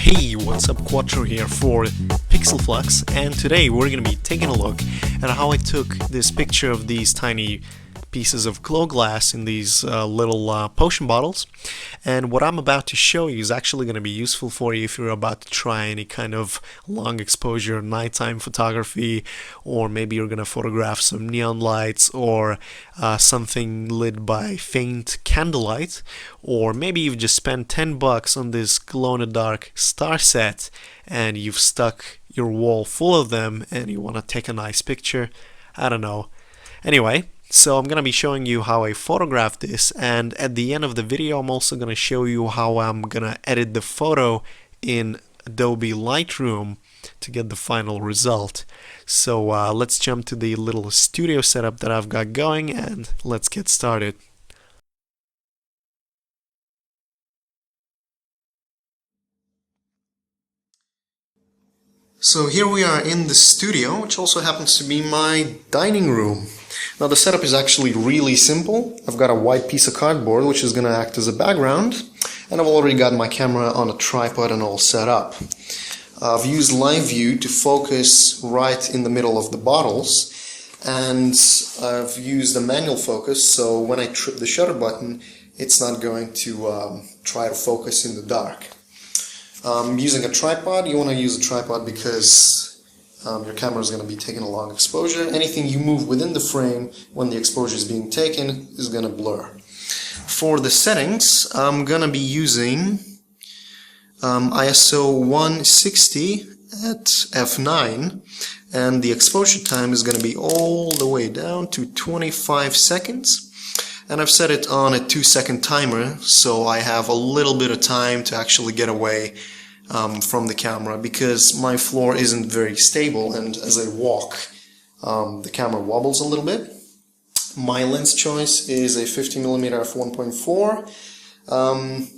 Hey, what's up? Quattro here for Pixelflux, and today we're going to be taking a look at how I took this picture of these tiny pieces of glow glass in these little potion bottles. And what I'm about to show you is actually going to be useful for you if you're about to try any kind of long exposure nighttime photography, or maybe you're going to photograph some neon lights or something lit by faint candlelight, or maybe you've just spent $10 on this glow-in-the-dark star set and you've stuck your wall full of them and you want to take a nice picture. I don't know. Anyway, so I'm going to be showing you how I photographed this, and at the end of the video I'm also going to show you how I'm going to edit the photo in Adobe Lightroom to get the final result. So let's jump to the little studio setup that I've got going and let's get started. So here we are in the studio, which also happens to be my dining room. Now the setup is actually really simple. I've got a white piece of cardboard which is going to act as a background, and I've already got my camera on a tripod and all set up. I've used Live View to focus right in the middle of the bottles, and I've used a manual focus, so when I trip the shutter button it's not going to try to focus in the dark. Using a tripod, you want to use a tripod because your camera is going to be taking a long exposure. Anything you move within the frame when the exposure is being taken is going to blur. For the settings, I'm going to be using ISO 160 at f9, and the exposure time is going to be all the way down to 25 seconds. And I've set it on a 2-second timer, so I have a little bit of time to actually get away from the camera, because my floor isn't very stable, and as I walk the camera wobbles a little bit. My lens choice is a 50mm f1.4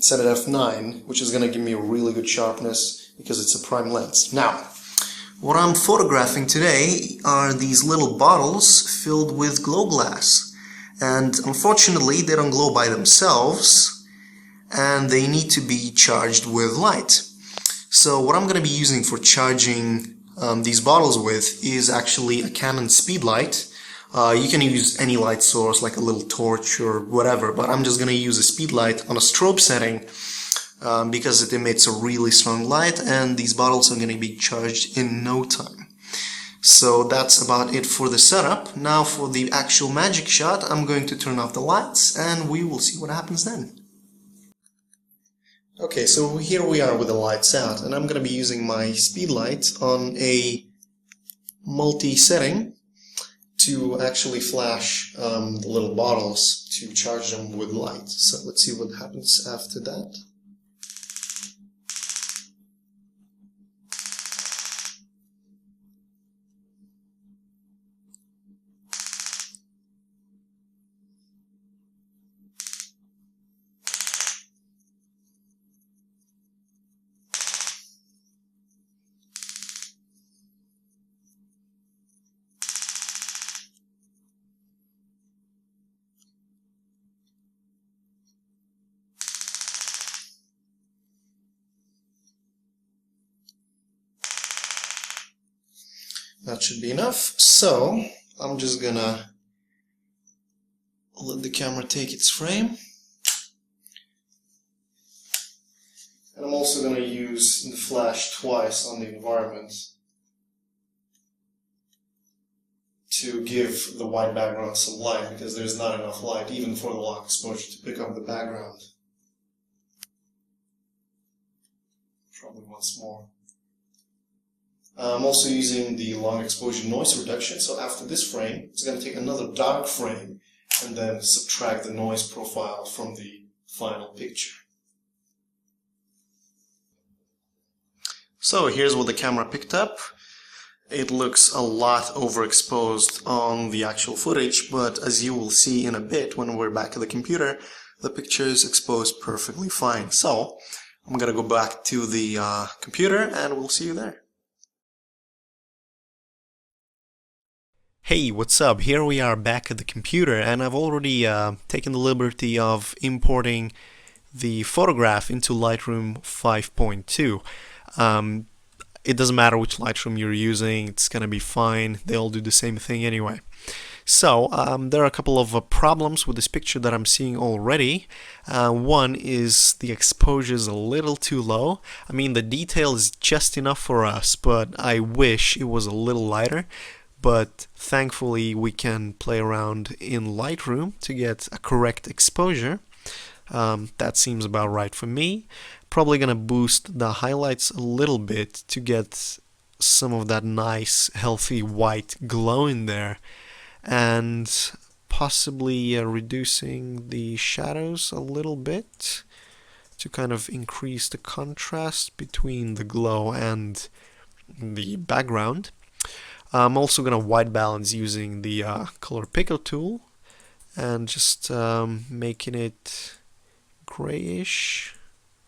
set at f9, which is going to give me a really good sharpness because it's a prime lens. Now, what I'm photographing today are these little bottles filled with glow glass. And unfortunately they don't glow by themselves, and they need to be charged with light. So what I'm going to be using for charging these bottles with is actually a Canon Speedlight. You can use any light source like a little torch or whatever, but I'm just going to use a Speedlight on a strobe setting because it emits a really strong light, and these bottles are going to be charged in no time. So that's about it for the setup. Now for the actual magic shot, I'm going to turn off the lights and we will see what happens then. Okay, so here we are with the lights out, and I'm going to be using my Speedlight on a multi-setting to actually flash the little bottles to charge them with light. So let's see what happens after that. That should be enough. So I'm just gonna let the camera take its frame. And I'm also gonna use the flash twice on the environment to give the white background some light, because there's not enough light even for the long exposure to pick up the background. Probably once more. I'm also using the long exposure noise reduction, so after this frame, it's going to take another dark frame and then subtract the noise profile from the final picture. So here's what the camera picked up. It looks a lot overexposed on the actual footage, but as you will see in a bit when we're back at the computer, the picture is exposed perfectly fine. So I'm going to go back to the computer and we'll see you there. Hey, what's up? Here we are back at the computer, and I've already taken the liberty of importing the photograph into Lightroom 5.2. It doesn't matter which Lightroom you're using, it's gonna be fine. They all do the same thing anyway. So there are a couple of problems with this picture that I'm seeing already. One is the exposure is a little too low. I mean, the detail is just enough for us, but I wish it was a little lighter. But thankfully we can play around in Lightroom to get a correct exposure. That seems about right for me. Probably gonna boost the highlights a little bit to get some of that nice healthy white glow in there, and possibly reducing the shadows a little bit to kind of increase the contrast between the glow and the background. I'm also going to white balance using the Color Picker tool and just making it grayish,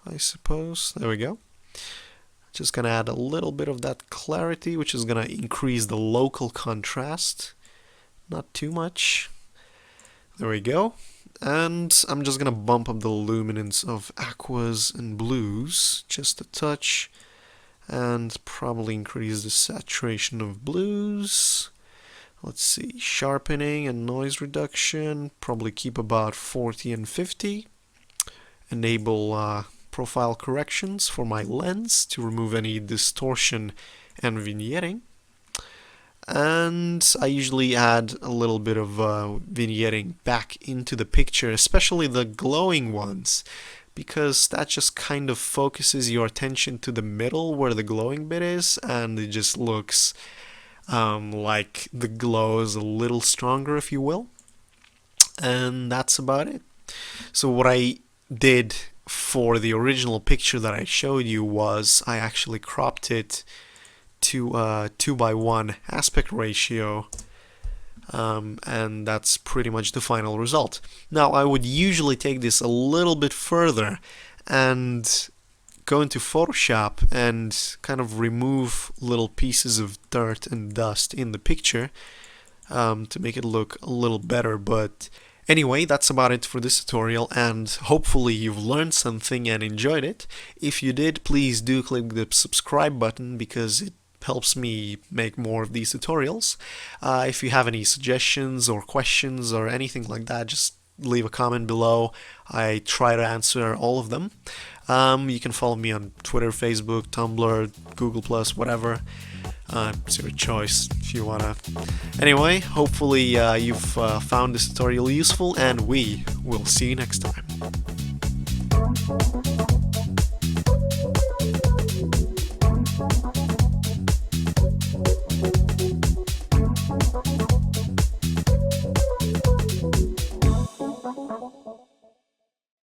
I suppose. There we go. Just going to add a little bit of that clarity, which is going to increase the local contrast. Not too much. There we go. And I'm just gonna bump up the luminance of aquas and blues just a touch, and probably increase the saturation of blues. Let's see, sharpening and noise reduction, probably keep about 40 and 50. Enable profile corrections for my lens to remove any distortion and vignetting. And I usually add a little bit of vignetting back into the picture, especially the glowing ones, because that just kind of focuses your attention to the middle where the glowing bit is, and it just looks like the glow is a little stronger, if you will. And that's about it. So what I did for the original picture that I showed you was I actually cropped it to 2:1 aspect ratio, and that's pretty much the final result. Now I would usually take this a little bit further and go into Photoshop and kind of remove little pieces of dirt and dust in the picture to make it look a little better. But anyway, that's about it for this tutorial, and hopefully you've learned something and enjoyed it. If you did, please do click the subscribe button because it helps me make more of these tutorials. If you have any suggestions or questions or anything like that, just leave a comment below. I try to answer all of them. You can follow me on Twitter, Facebook, Tumblr, Google+, whatever. It's your choice if you wanna. Anyway, hopefully you've found this tutorial useful, and we will see you next time.